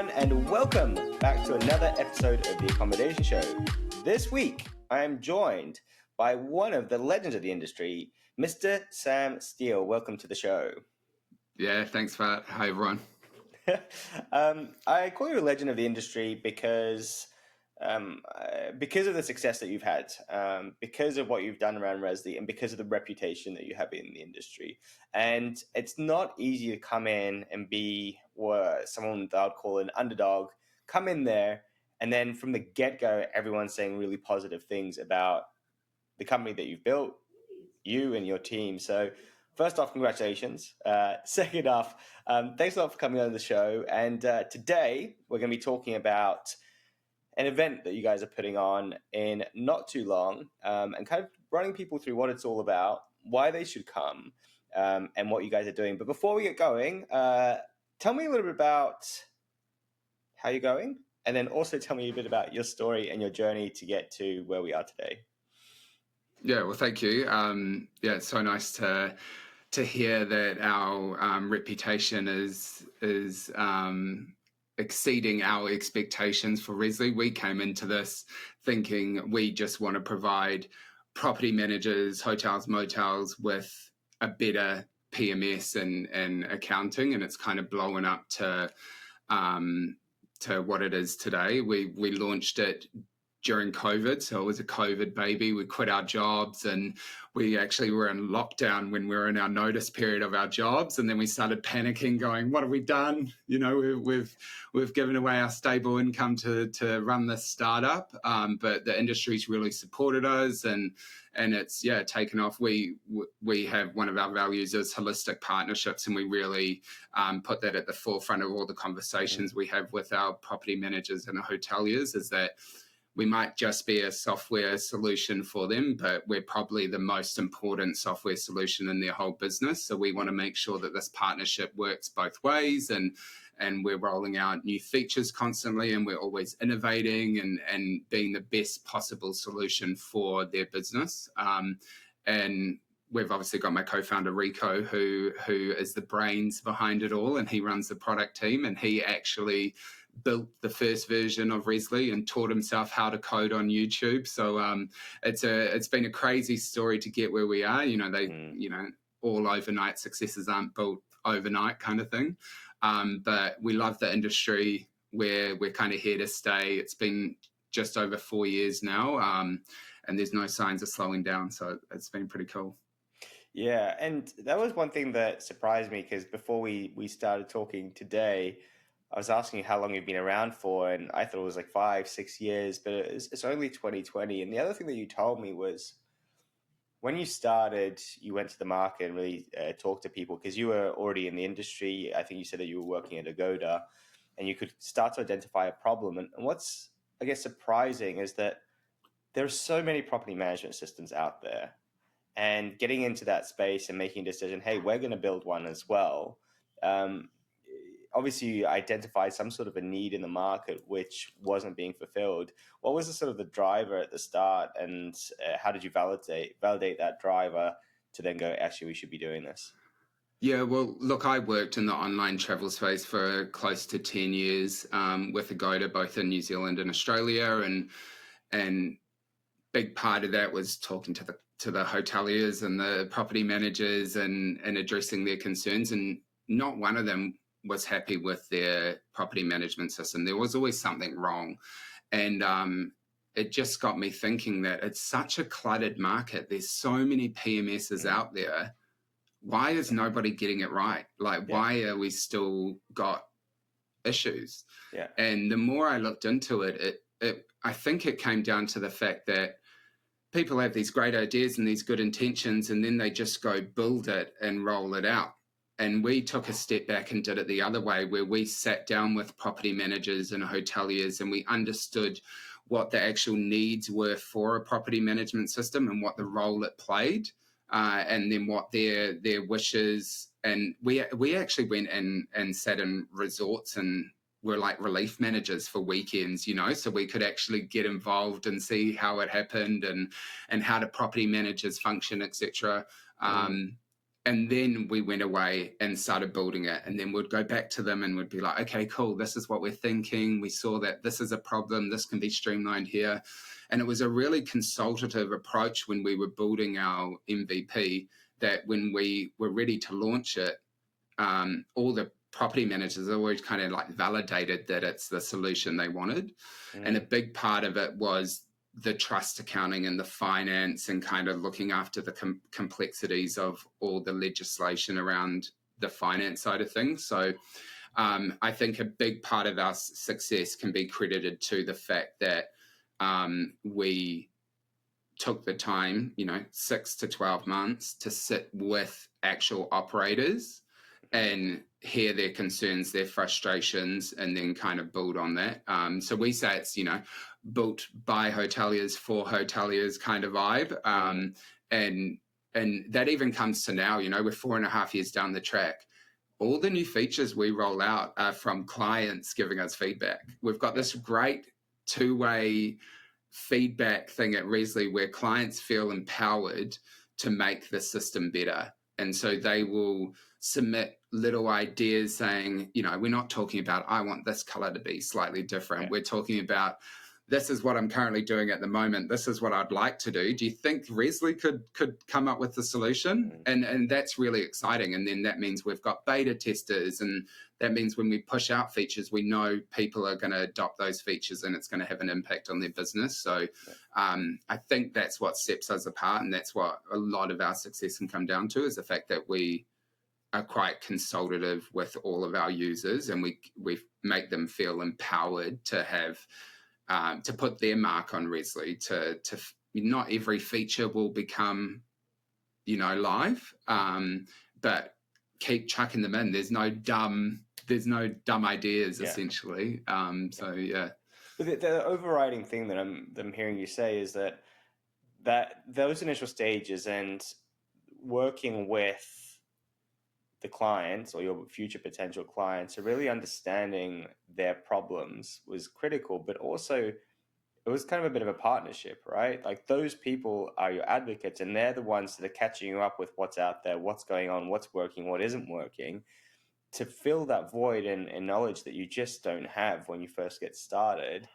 everyone, and welcome back to another episode of the Accommodation Show. This week, I am joined by one of the legends of the industry, Mr. Sam Steele. Welcome to the show. Yeah, thanks for that. Hi, everyone. I call you a legend of the industry because of the success that you've had, because of what you've done around Resley, and because of the reputation that you have in the industry. And it's not easy to come in and be someone that I'd call an underdog, come in there, and then from the get-go, everyone's saying really positive things about the company that you've built, you and your team. So first off, congratulations. Second off, thanks a lot for coming on the show. And today we're going to be talking about an event that you guys are putting on in not too long, and kind of running people through what it's all about, why they should come, and what you guys are doing. But before we get going, tell me a little bit about how you're going, and then also tell me a bit about your story and your journey to get to where we are today. Yeah, well, thank you. Yeah, it's so nice to hear that our reputation is exceeding our expectations for Resley. We came into this thinking we just want to provide property managers, hotels, motels with a better PMS and accounting, and it's kind of blowing up to what it is today. We launched it during COVID, so it was a COVID baby. We quit our jobs, and we actually were in lockdown when we were in our notice period of our jobs, and then we started panicking, going, "What have we done? You know, we've given away our stable income to run this startup." But the industry's really supported us, and it's taken off. We have one of our values is holistic partnerships, and we really put that at the forefront of all the conversations we have with our property managers and our hoteliers. Is that we might just be a software solution for them, but we're probably the most important software solution in their whole business. So we want to make sure that this partnership works both ways, and we're rolling out new features constantly, and we're always innovating and being the best possible solution for their business. And we've obviously got my co-founder Rico, who is the brains behind it all, and he runs the product team, and he actually built the first version of Resley and taught himself how to code on YouTube. So it's been a crazy story to get where we are. All overnight successes aren't built overnight, kind of thing. But we love the industry. We're kind of here to stay. It's been just over 4 years now, and there's no signs of slowing down. So it's been pretty cool. Yeah, and that was one thing that surprised me, because before we started talking today, I was asking you how long you've been around for, and I thought it was like 5-6 years, but it's only 2020. And the other thing that you told me was when you started, you went to the market and really talked to people, because you were already in the industry. I think you said that you were working at Agoda, and you could start to identify a problem. And what's, I guess, surprising is that there are so many property management systems out there, and getting into that space and making a decision, hey, we're going to build one as well. Obviously, you identified some sort of a need in the market which wasn't being fulfilled. What was the sort of the driver at the start, and how did you validate that driver to then go, actually, we should be doing this? Yeah, well, look, I worked in the online travel space for close to 10 years with Agoda, both in New Zealand and Australia, and big part of that was talking to the hoteliers and the property managers and addressing their concerns, and not one of them was happy with their property management system. There was always something wrong. And it just got me thinking that it's such a cluttered market. There's so many PMSs out there. Why is nobody getting it right? Why are we still got issues? Yeah. And the more I looked into it, I think it came down to the fact that people have these great ideas and these good intentions, and then they just go build it and roll it out. And we took a step back and did it the other way, where we sat down with property managers and hoteliers, and we understood what the actual needs were for a property management system and what the role it played, and then what their wishes. And we actually went and sat in resorts and were like relief managers for weekends, so we could actually get involved and see how it happened and how the property managers function, etc. And then we went away and started building it. And then we'd go back to them and we'd be like, okay, cool, this is what we're thinking. We saw that this is a problem. This can be streamlined here. And it was a really consultative approach when we were building our MVP, that when we were ready to launch it, all the property managers always kind of like validated that it's the solution they wanted. And a big part of it was the trust accounting and the finance and kind of looking after the complexities of all the legislation around the finance side of things. So I think a big part of our success can be credited to the fact that we took the time, 6 to 12 months to sit with actual operators and hear their concerns, their frustrations, and then kind of build on that. So we say it's, built by hoteliers for hoteliers kind of vibe. And that even comes to now, we're 4.5 years down the track. All the new features we roll out are from clients giving us feedback. We've got this great two-way feedback thing at Resley where clients feel empowered to make the system better. And so they will submit little ideas saying, we're not talking about, I want this color to be slightly different. We're talking about, this is what I'm currently doing at the moment. This is what I'd like to do. Do you think Resley could come up with the solution? And that's really exciting. And then that means we've got beta testers, and that means when we push out features, we know people are going to adopt those features and it's going to have an impact on their business. So I think that's what sets us apart, and that's what a lot of our success can come down to, is the fact that we are quite consultative with all of our users, and we make them feel empowered to have to put their mark on Resley. To not every feature will become live, but keep chucking them in. There's no dumb ideas, essentially. So yeah. But the overriding thing that I'm hearing you say is that those initial stages and working with the clients or your future potential clients, are really understanding their problems was critical, but also it was kind of a bit of a partnership, right? Like, those people are your advocates, and they're the ones that are catching you up with what's out there, what's going on, what's working, what isn't working, to fill that void and knowledge that you just don't have when you first get started,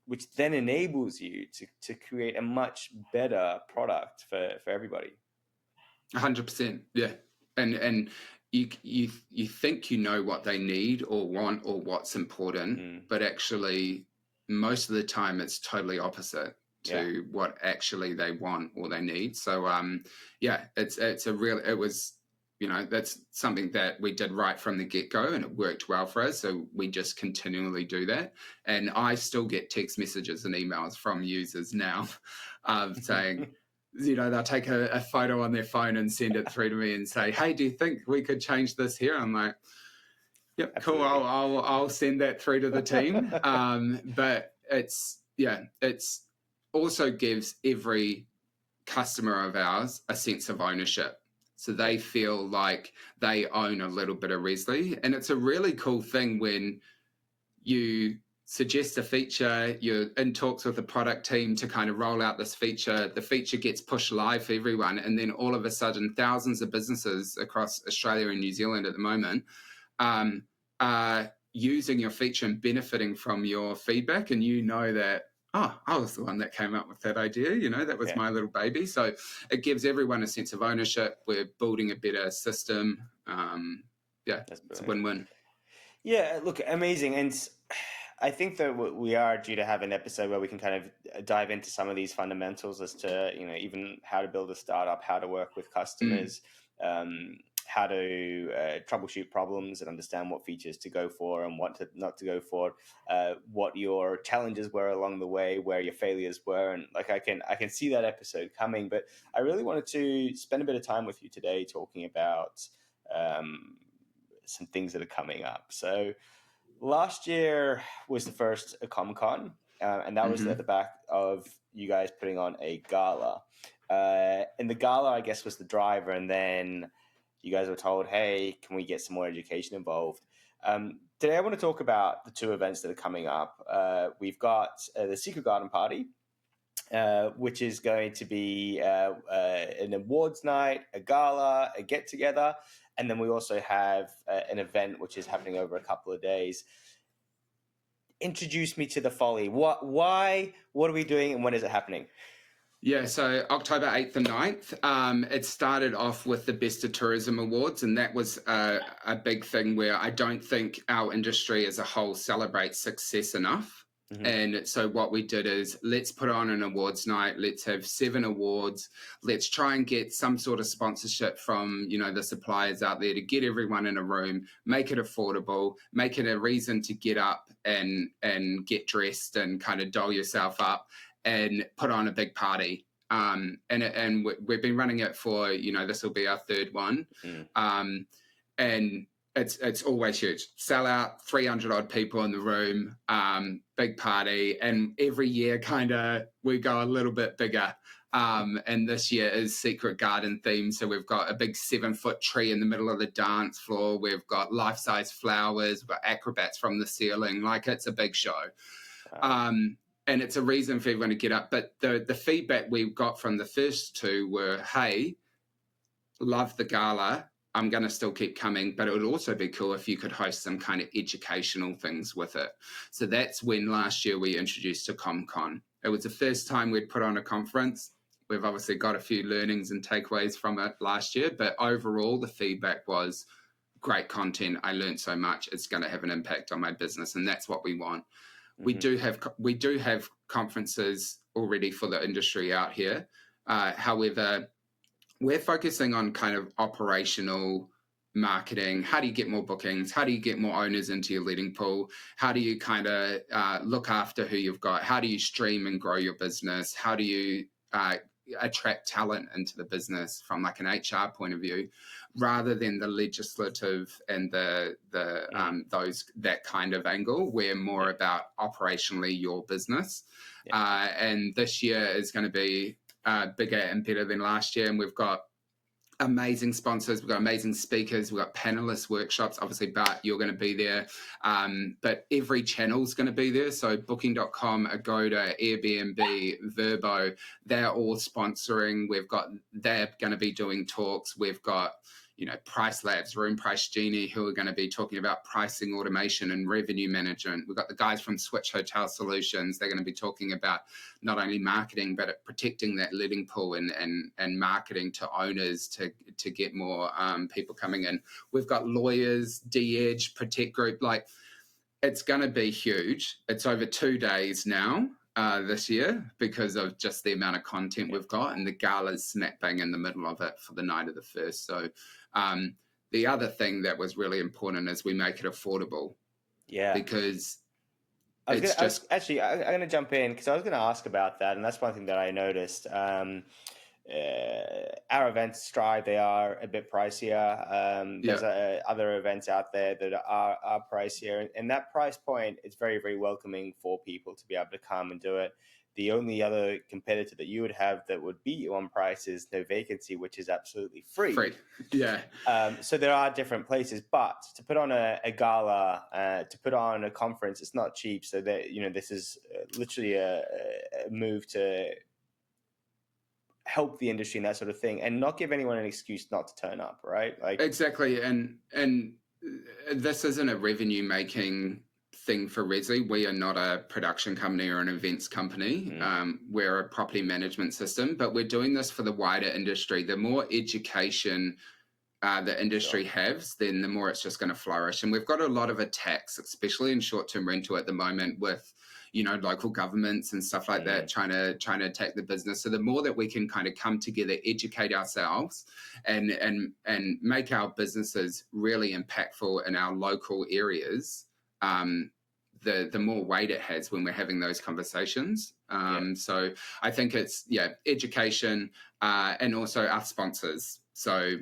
which then enables you to create a much better product for everybody. 100%, yeah. And you think you know what they need or want or what's important, but actually most of the time it's totally opposite to what actually they want or they need. So it was that's something that we did right from the get-go, and it worked well for us. So we just continually do that. And I still get text messages and emails from users now saying, they'll take a photo on their phone and send it through to me and say, hey, do you think we could change this here? I'm like, yep, absolutely. Cool. I'll send that through to the team. But it's also gives every customer of ours a sense of ownership. So they feel like they own a little bit of Resley. And it's a really cool thing when you suggest a feature, you're in talks with the product team to kind of roll out this feature, the feature gets pushed live for everyone, and then all of a sudden thousands of businesses across Australia and New Zealand at the moment are using your feature and benefiting from your feedback, and that, I was the one that came up with that idea, that was my little baby. So it gives everyone a sense of ownership. We're building a better system. It's a win-win. Yeah, look, amazing. And I think that we are due to have an episode where we can kind of dive into some of these fundamentals as to, even how to build a startup, how to work with customers, how to troubleshoot problems and understand what features to go for and what not to go for, what your challenges were along the way, where your failures were. And like, I can see that episode coming, but I really wanted to spend a bit of time with you today talking about some things that are coming up. So last year was the first AccomCon, and that was at the back of you guys putting on a gala. And the gala, I guess, was the driver, and then you guys were told, hey, can we get some more education involved? Today I want to talk about the two events that are coming up. We've got the Secret Garden Party, which is going to be an awards night, a gala, a get together, and then we also have an event which is happening over a couple of days. Introduce me to the Folly. Why? What are we doing, and when is it happening? Yeah, so October 8th and 9th, it started off with the Best of Tourism Awards, and that was a big thing where I don't think our industry as a whole celebrates success enough. Mm-hmm. And so what we did is, let's put on an awards night, let's have 7 awards, let's try and get some sort of sponsorship from, the suppliers out there to get everyone in a room, make it affordable, make it a reason to get up and get dressed and kind of doll yourself up and put on a big party. And we've been running it for, this will be our 3rd one. And it's always huge. Sell out, 300 odd people in the room, big party. And every year kind of we go a little bit bigger. And this year is Secret Garden theme. So we've got a big 7-foot tree in the middle of the dance floor. We've got life-size flowers, we've got acrobats from the ceiling. Like, it's a big show. And it's a reason for everyone to get up. But the feedback we got from the first 2 were, hey, love the gala. I'm going to still keep coming, but it would also be cool if you could host some kind of educational things with it. So that's when last year we introduced AccomCon. It was the first time we'd put on a conference. We've obviously got a few learnings and takeaways from it last year, but overall the feedback was great content. I learned so much. It's going to have an impact on my business, and that's what we want. We do have conferences already for the industry out here. However, we're focusing on kind of operational marketing. How do you get more bookings? How do you get more owners into your leading pool? How do you kind of look after who you've got? How do you stream and grow your business? How do you attract talent into the business from like an HR point of view, rather than the legislative and that kind of angle? We're more about operationally your business. And this year is going to be bigger and better than last year. And we've got amazing sponsors, we've got amazing speakers, we've got panelist workshops. Obviously, Bart, you're going to be there, but every channel's going to be there. So Booking.com, Agoda, Airbnb, Verbo, they're all sponsoring. They're going to be doing talks. We've got Price Labs, Room Price Genie, who are going to be talking about pricing automation and revenue management. We've got the guys from Switch Hotel Solutions. They're going to be talking about not only marketing, but protecting that leading pool and marketing to owners to get more people coming in. We've got lawyers, D-Edge, Protect Group. Like, it's going to be huge. It's over 2 days now. This year, because of just the amount of content we've got, and the gala's smack bang in the middle of it for the night of the 1st. So the other thing that was really important is we make it affordable. Yeah. Because I'm going to jump in because I was going to ask about that, and that's one thing that I noticed. Our events, Stride, they are a bit pricier. There's other events out there that are pricier, and that price point is very, very welcoming for people to be able to come and do it. The only other competitor that you would have that would beat you on price is No Vacancy, which is absolutely free. Yeah. So there are different places, but to put on a gala, to put on a conference, it's not cheap. So that this is literally a move to help the industry and that sort of thing, and not give anyone an excuse not to turn up, right? Like, exactly. And this isn't a revenue making thing for Resi. We are not a production company or an events company. We're a property management system, but we're doing this for the wider industry. The more education the industry has, then the more it's just going to flourish. And we've got a lot of attacks, especially in short-term rental at the moment, with local governments and stuff like that, trying to attack the business. So the more that we can kind of come together, educate ourselves, and make our businesses really impactful in our local areas, the more weight it has when we're having those conversations. So I think it's education, and also our sponsors. So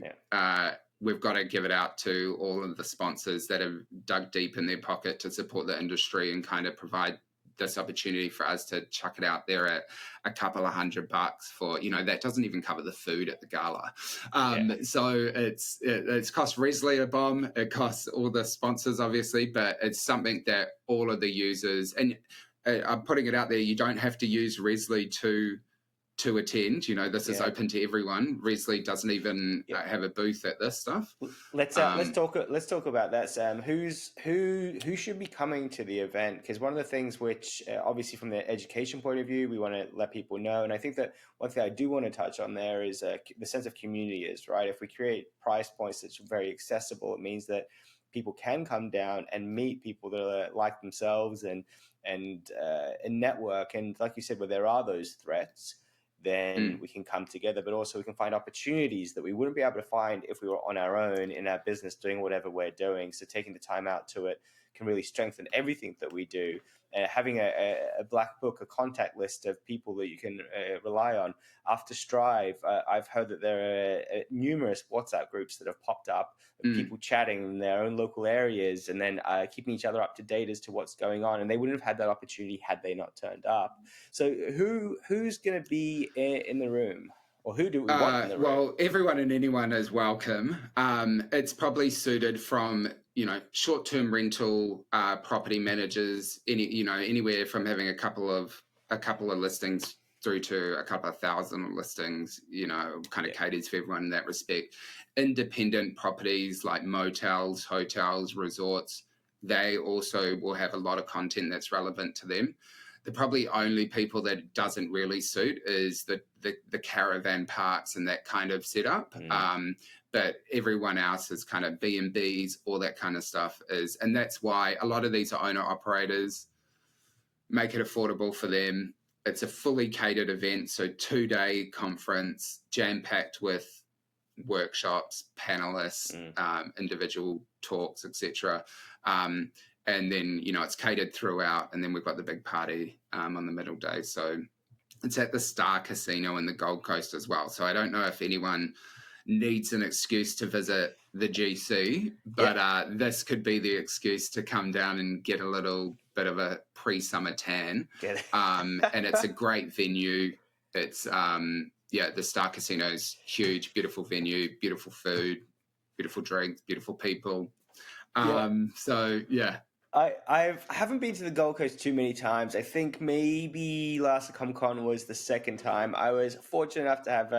we've got to give it out to all of the sponsors that have dug deep in their pocket to support the industry and kind of provide this opportunity for us to chuck it out there at a couple of $100 for, that doesn't even cover the food at the gala. So it's cost Resley a bomb. It costs all the sponsors, obviously, but it's something that all of the users, and I'm putting it out there. You don't have to use Resley to attend. This is Yeah. open to everyone. Resley doesn't even Yeah. have a booth at this stuff. Let's talk about that, Sam. Who should be coming to the event? Because one of the things which obviously from the education point of view we want to let people know, and I think that one thing I do want to touch on there is the sense of community is right. If we create price points that's very accessible, it means that people can come down and meet people that are like themselves and network. And like you said, where there are those threats, then Mm, we can come together, but also we can find opportunities that we wouldn't be able to find if we were on our own in our business doing whatever we're doing. So taking the time out to it can really strengthen everything that we do. Having a black book, a contact list of people that you can rely on. After Strive, I've heard that there are numerous WhatsApp groups that have popped up of mm. people chatting in their own local areas and then keeping each other up to date as to what's going on. And they wouldn't have had that opportunity had they not turned up. So who's going to be in the room, or who do we want in the room? Well, everyone and anyone is welcome. It's probably suited from short-term rental property managers, anywhere from having a couple of listings through to a couple of thousand listings. Kind of caters for everyone in that respect. Independent properties like motels, hotels, resorts, they also will have a lot of content that's relevant to them. The probably only people that it doesn't really suit is the caravan parks and that kind of setup. But everyone else is kind of B&Bs, all that kind of stuff and that's why a lot of these are owner operators, make it affordable for them. It's a fully catered event, so 2-day conference, jam-packed with workshops, panelists, individual talks, etc. And then it's catered throughout, and then we've got the big party on the middle day. So it's at the Star Casino in the Gold Coast as well. So I don't know if anyone needs an excuse to visit the GC, but this could be the excuse to come down and get a little bit of a pre-summer tan. And it's a great venue. It's the Star Casino's huge, beautiful venue, beautiful food, beautiful drinks, beautiful people. So yeah. I haven't been to the Gold Coast too many times. I think maybe last AccomCon was the second time. I was fortunate enough to have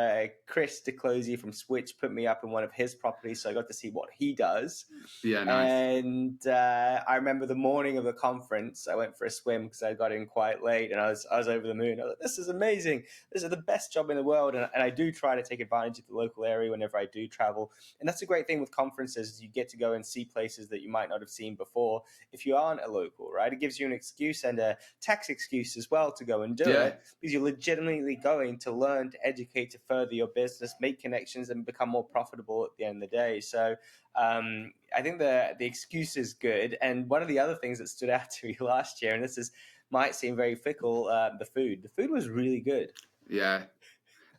Chris DeClosey from Switch put me up in one of his properties, so I got to see what he does. Yeah, nice. And I remember the morning of the conference, I went for a swim because I got in quite late, and I was over the moon. I was like, "This is amazing! This is the best job in the world." And I do try to take advantage of the local area whenever I do travel. And that's a great thing with conferences: is you get to go and see places that you might not have seen before if you aren't a local, right? It gives you an excuse and a tax excuse as well to go and do it, because you're legitimately going to learn, to educate, to further your business, make connections, and become more profitable at the end of the day. So I think the excuse is good. And one of the other things that stood out to me last year, and might seem very fickle, the food. The food was really good. Yeah,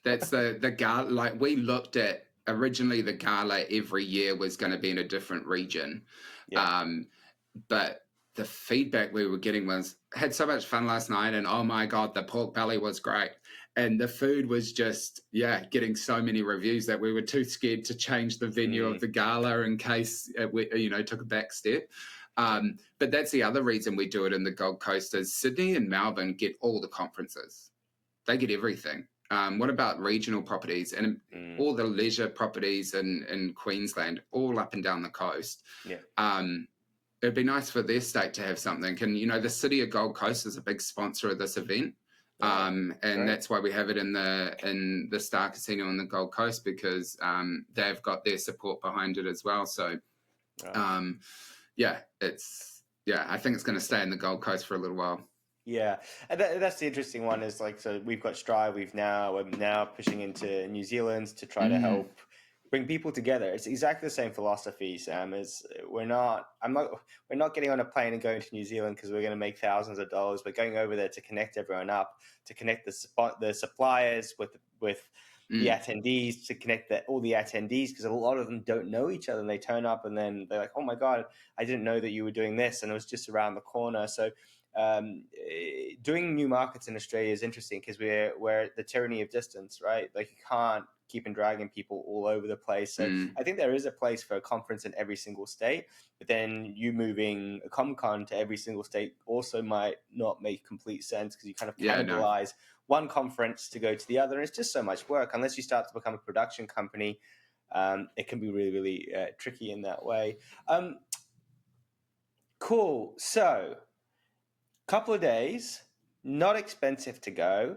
that's the Gala. Like, we looked at originally, the Gala every year was going to be in a different region. But the feedback we were getting was, had so much fun last night, and oh my God, the pork belly was great. And the food was just, getting so many reviews that we were too scared to change the venue of the Gala in case we took a back step. But that's the other reason we do it in the Gold Coast is Sydney and Melbourne get all the conferences. They get everything. What about regional properties and all the leisure properties in Queensland, all up and down the coast? It'd be nice for their state to have something. And, the city of Gold Coast is a big sponsor of this event. And that's why we have it in the Star Casino on the Gold Coast, because they've got their support behind it as well. So, I think it's going to stay in the Gold Coast for a little while. Yeah, and that's the interesting one is so we've got Strive. We're now pushing into New Zealand to try to help bring people together. It's exactly the same philosophy, Sam. We're not getting on a plane and going to New Zealand because we're going to make thousands of dollars. We're going over there to connect everyone up, to connect the suppliers with the attendees, to connect all the attendees, because a lot of them don't know each other, and they turn up and then they're like, "Oh my God, I didn't know that you were doing this," and it was just around the corner. So doing new markets in Australia is interesting because we're the tyranny of distance, right? Like, you can't keeping dragging people all over the place. So I think there is a place for a conference in every single state, but then you moving AccomCon to every single state also might not make complete sense, because you kind of cannibalize one conference to go to the other. And it's just so much work. Unless you start to become a production company, it can be really, really tricky in that way. Cool. So, couple of days, not expensive to go.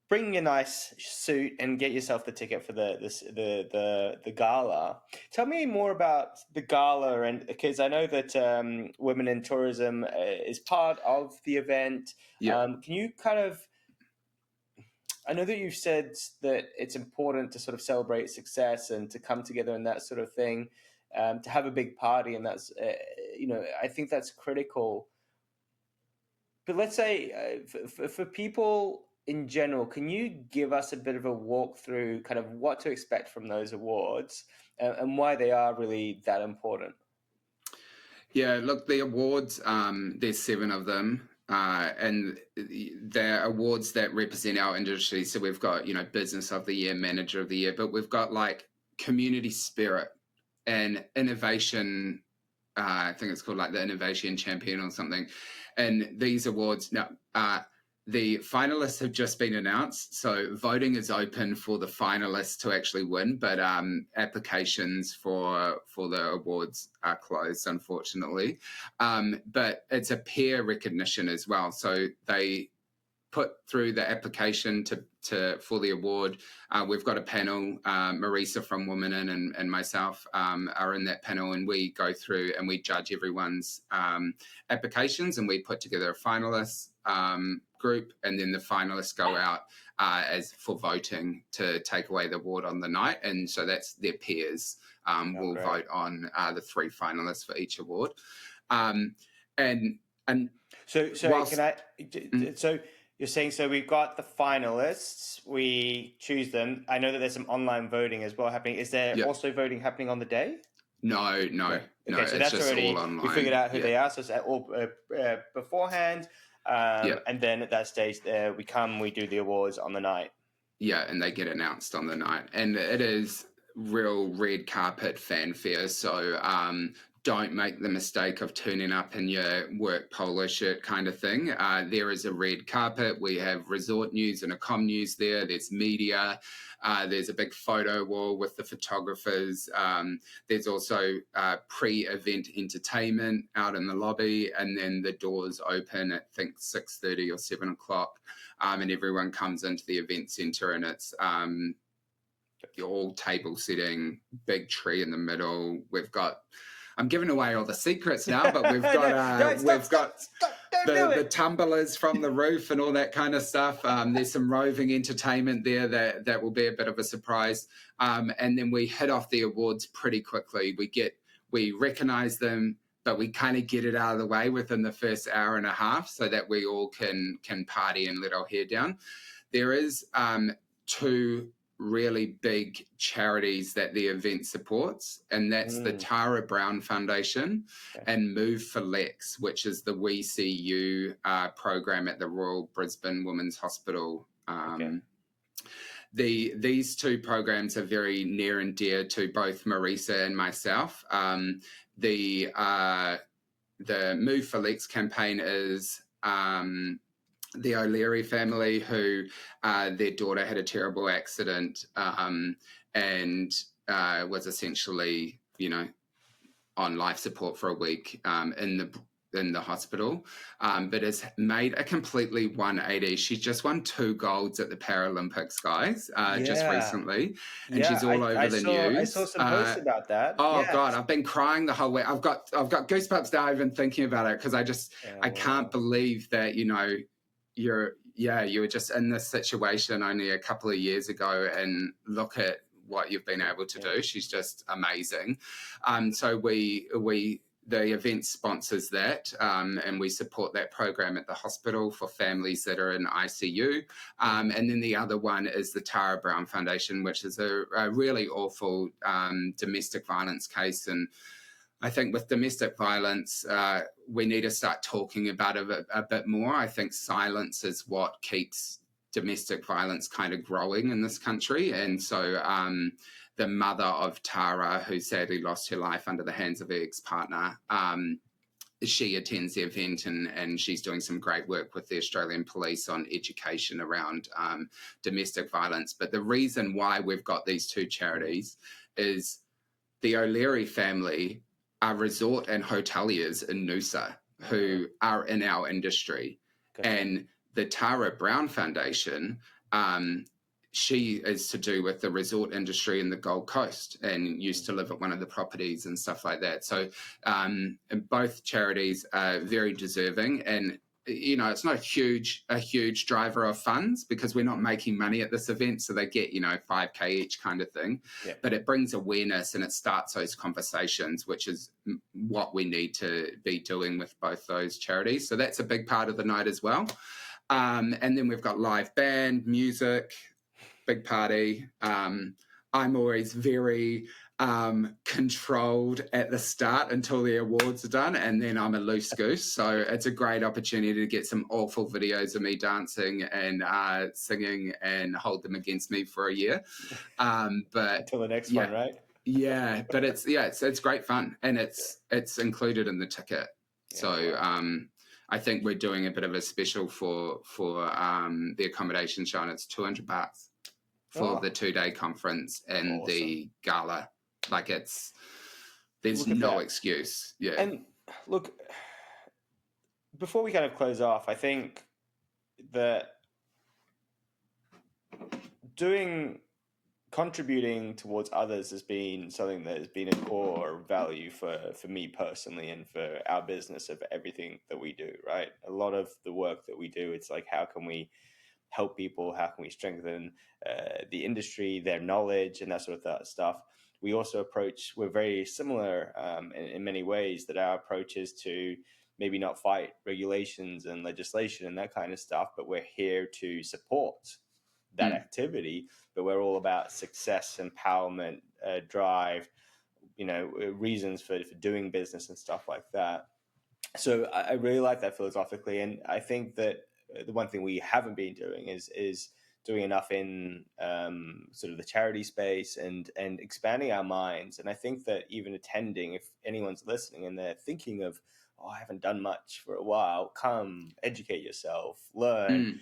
Bring a nice suit and get yourself the ticket for the gala. Tell me more about the gala, and because I know that Women in Tourism is part of the event. Can you kind of? I know that you've said that it's important to sort of celebrate success and to come together and that sort of thing, to have a big party, and that's I think that's critical. But let's say for people in general, can you give us a bit of a walkthrough, kind of what to expect from those awards and why they are really that important? Yeah, look, the awards, there's 7 of them, and they're awards that represent our industry. So we've got, Business of the Year, Manager of the Year, but we've got like Community Spirit and Innovation. I think it's called like the Innovation Champion or something. And these awards, now, the finalists have just been announced, so voting is open for the finalists to actually win, but applications for the awards are closed, unfortunately. But it's a peer recognition as well, so they put through the application for the award. We've got a panel. Marisa from Women In and myself are in that panel, and we go through and we judge everyone's applications, and we put together a finalists group, and then the finalists go out as for voting to take away the award on the night, and so that's their peers will vote on the 3 finalists for each award. So you're saying, so we've got the finalists, we choose them. I know that there's some online voting as well happening. Is there also voting happening on the day? No. Okay, so that's already all online. We figured out who they are, so it's all beforehand. And then at that stage, we do the awards on the night. Yeah, and they get announced on the night. And it is real red carpet fanfare, so don't make the mistake of turning up in your work polo shirt kind of thing. There is a red carpet. We have resort news and Accom news there. There's media. There's a big photo wall with the photographers. There's also pre-event entertainment out in the lobby, and then the doors open at, I think, 6:30 or 7 o'clock, and everyone comes into the event centre, and it's all table setting, big tree in the middle. I'm giving away all the secrets now, but we've got the tumblers from the roof and all that kind of stuff. There's some roving entertainment there that will be a bit of a surprise. And then we hit off the awards pretty quickly. We recognise them, but we kind of get it out of the way within the first hour and a half so that we all can party and let our hair down. There is 2 really big charities that the event supports, and that's the Tara Brown Foundation and Move for Lex, which is the We See You program at the Royal Brisbane Women's Hospital. These 2 programs are very near and dear to both Marisa and myself. The Move for Lex campaign is the O'Leary family, who their daughter had a terrible accident and was essentially, on life support for a week in the hospital, but has made a completely 180. She's just won 2 golds at the Paralympics, guys, just recently, and she's all over the news. I saw some posts about that. God, I've been crying the whole way. I've got goosebumps now even thinking about it, because I can't believe that you were just in this situation only a couple of years ago, and look at what you've been able to do. She's just amazing. So the event sponsors that, and we support that program at the hospital for families that are in ICU. And then the other one is the Tara Brown Foundation, which is a really awful domestic violence case. And I think with domestic violence, we need to start talking about it a bit more. I think silence is what keeps domestic violence kind of growing in this country. And so the mother of Tara, who sadly lost her life under the hands of her ex-partner, she attends the event, and she's doing some great work with the Australian Police on education around domestic violence. But the reason why we've got these two charities is the O'Leary family are resort and hoteliers in Noosa who are in our industry. Okay. And the Tara Brown Foundation, she is to do with the resort industry in the Gold Coast and used to live at one of the properties and stuff like that. So both charities are very deserving, and it's not a huge driver of funds because we're not making money at this event, so they get $5K each kind of thing. Yeah. But it brings awareness and it starts those conversations, which is what we need to be doing with both those charities. So that's a big part of the night as well. And then we've got live band, music, big party. I'm always very controlled at the start until the awards are done, and then I'm a loose goose. So it's a great opportunity to get some awful videos of me dancing and singing and hold them against me for a year. But until the next one, right? Yeah, but it's great fun, and it's included in the ticket. So I think we're doing a bit of a special for the accommodation show, and it's $200 for the 2-day conference and the gala. Like there's no excuse. Yeah. And look, before we kind of close off, I think that contributing towards others has been something that has been a core value for me personally and for our business, of everything that we do, right? A lot of the work that we do, it's like, how can we help people? How can we strengthen the industry, their knowledge, and that sort of stuff? We also we're very similar in many ways, that our approach is to maybe not fight regulations and legislation and that kind of stuff, but we're here to support that activity. But we're all about success, empowerment, drive, reasons for doing business and stuff like that. So I really like that philosophically, and I think that the one thing we haven't been doing is doing enough in sort of the charity space and expanding our minds. And I think that even attending, if anyone's listening and they're thinking of, I haven't done much for a while, come educate yourself, learn,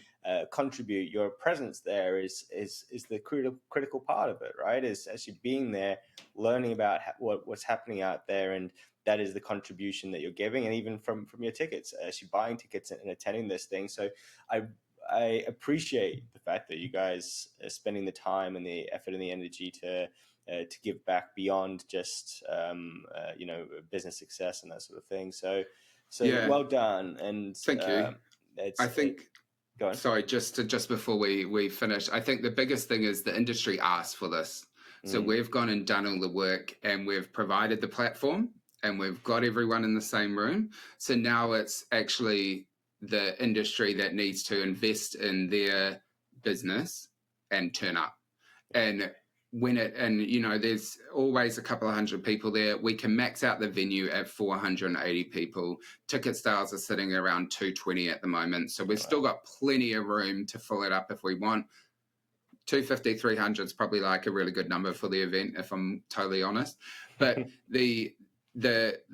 contribute. Your presence there is the critical part of it, right? Is actually being there, learning about what's happening out there, and that is the contribution that you're giving. And even from your tickets, actually buying tickets and attending this thing. So I appreciate the fact that you guys are spending the time and the effort and the energy to give back beyond just business success and that sort of thing. So well done, and thank you. I think. Go on. Sorry, just before we finish, I think the biggest thing is the industry asked for this. So we've gone and done all the work, and we've provided the platform, and we've got everyone in the same room. So now it's actually the industry that needs to invest in their business and turn up. And there's always a couple of hundred people there. We can max out the venue at 480 people. Ticket sales are sitting around 220 at the moment. So we've still got plenty of room to fill it up if we want. 250, 300 is probably like a really good number for the event, if I'm totally honest. But the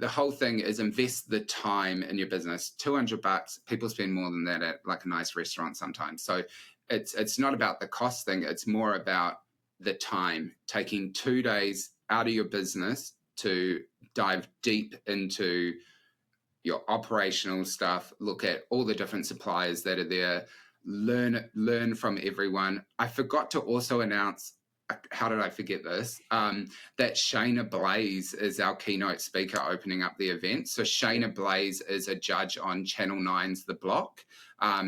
whole thing is invest the time in your business. $200, people spend more than that at like a nice restaurant sometimes. So it's not about the cost thing. It's more about the time, taking 2 days out of your business to dive deep into your operational stuff, look at all the different suppliers that are there, learn from everyone. I forgot to also announce, how did I forget this? That Shayna Blaze is our keynote speaker opening up the event. So Shayna Blaze is a judge on Channel 9's The Block.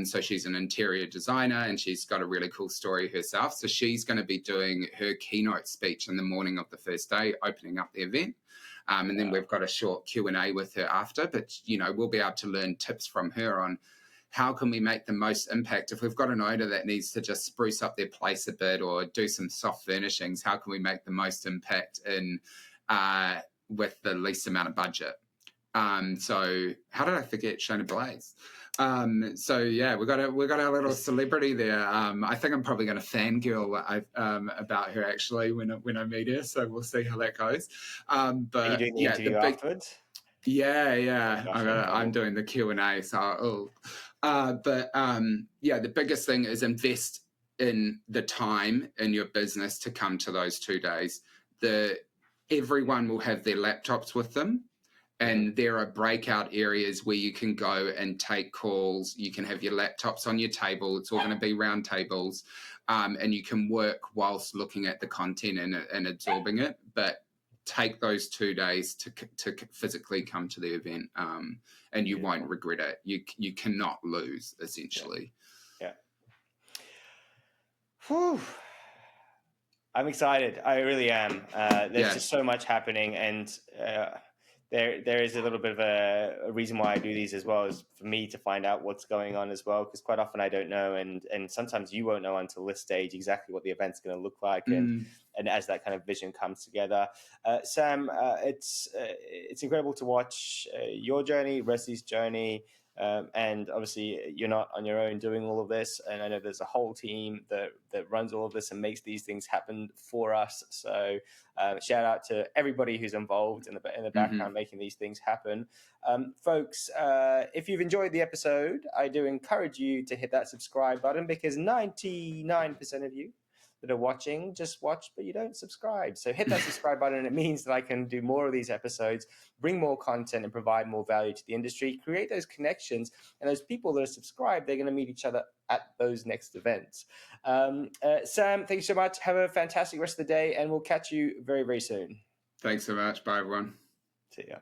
So she's an interior designer, and she's got a really cool story herself. So she's going to be doing her keynote speech in the morning of the first day, opening up the event. And then we've got a short Q&A with her after. But, we'll be able to learn tips from her on how can we make the most impact. If we've got an owner that needs to just spruce up their place a bit or do some soft furnishings, how can we make the most impact with the least amount of budget? So how did I forget Shayna Blaze? So yeah, we got our little celebrity there. I think I'm probably going to fangirl about her actually when I meet her. So we'll see how that goes. Are you But doing the yeah, the interview big afterwards? yeah. Gosh, I'm incredible. doing the Q&A. So but yeah, the biggest thing is invest in the time in your business to come to those 2 days. Everyone will have their laptops with them, Mhm. and there are breakout areas where you can go and take calls. You can have your laptops on your table. It's all going to be round tables, and you can work whilst looking at the content and absorbing it. But take those 2 days to physically come to the event, and you won't Beautiful. regret it. You cannot lose, Yeah. essentially. Yeah. Whew. I'm excited. I really am. There's Yeah. just so much happening, and there is a little bit of a reason why I do these as well, is for me to find out what's going on as well, because quite often I don't know, and sometimes you won't know until this stage exactly what the event's going to look like, and as that kind of vision comes together. Sam, it's incredible to watch your journey, Rusty's journey. And obviously, you're not on your own doing all of this. And I know there's a whole team that runs all of this and makes these things happen for us. So, shout out to everybody who's involved in the Mm-hmm. background making these things happen. Folks, if you've enjoyed the episode, I do encourage you to hit that subscribe button, because 99% of you that are watching just watch, but you don't subscribe. So hit that subscribe button, and it means that I can do more of these episodes, bring more content, and provide more value to the industry, create those connections, and those people that are subscribed, they're going to meet each other at those next events. Sam, thank you so much. Have a fantastic rest of the day, and we'll catch you very, very soon. Thanks so much. Bye, everyone. See ya.